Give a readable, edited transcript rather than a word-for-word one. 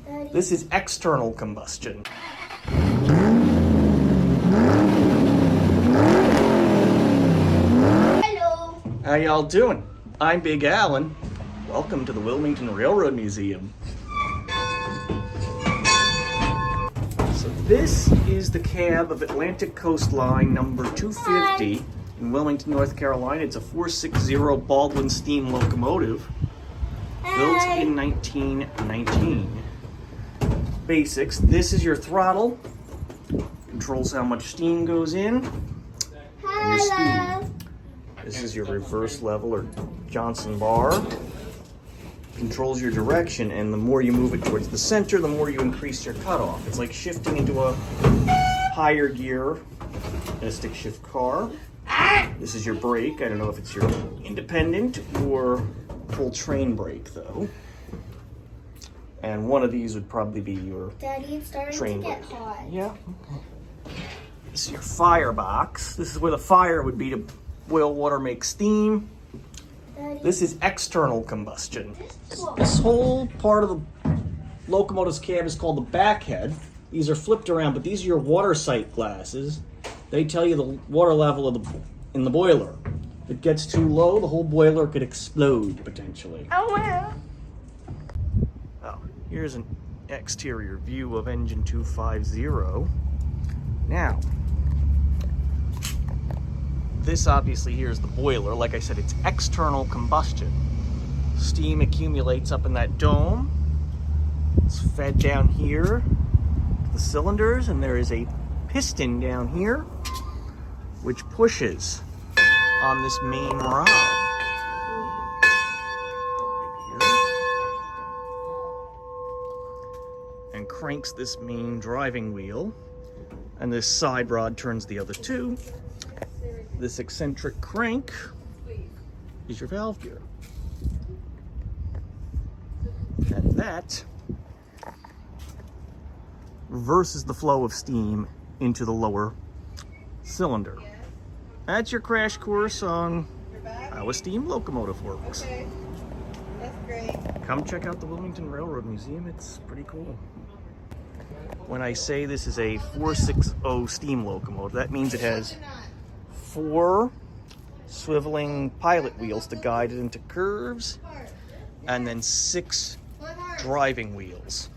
This is external combustion. Hello. How y'all doing? I'm Big Alan. Welcome to the Wilmington Railroad Museum. So this is the cab of Atlantic Coast Line number 250 in Wilmington, North Carolina. It's a 460 Baldwin steam locomotive built in 1919. Basics. This is your throttle. Controls how much steam goes in. And your speed. This is your reverse level or Johnson bar. Controls your direction, and the more you move it towards the center, the more you increase your cutoff. It's like shifting into a higher gear in a stick shift car. This is your brake. I don't know if it's your independent or full train brake though. And one of these would probably be your Daddy, it's starting train to get brake. hot. Yeah. Okay. This is your fire box. This is where the fire would be to boil water, make steam. Daddy, This is external combustion. This whole part of the locomotive's cab is called the back head. These are flipped around, but these are your water sight glasses. They tell you the water level of in the boiler. If it gets too low, the whole boiler could explode potentially. oh, Here's an exterior view of engine 250. Now, this obviously here is the boiler. Like I said, it's external combustion. Steam accumulates up in that dome. It's fed down here to the cylinders, and there is a piston down here which pushes on this main rod. And cranks this main driving wheel, and this side rod turns the other two. This eccentric crank is your valve gear, and that reverses the flow of steam into the lower cylinder. That's your crash course on how a steam locomotive works. Okay, that's great. Come check out the Wilmington Railroad Museum. It's pretty cool. When I say this is a 460 steam locomotive, that means it has 4 swiveling pilot wheels to guide it into curves, and then 6 driving wheels.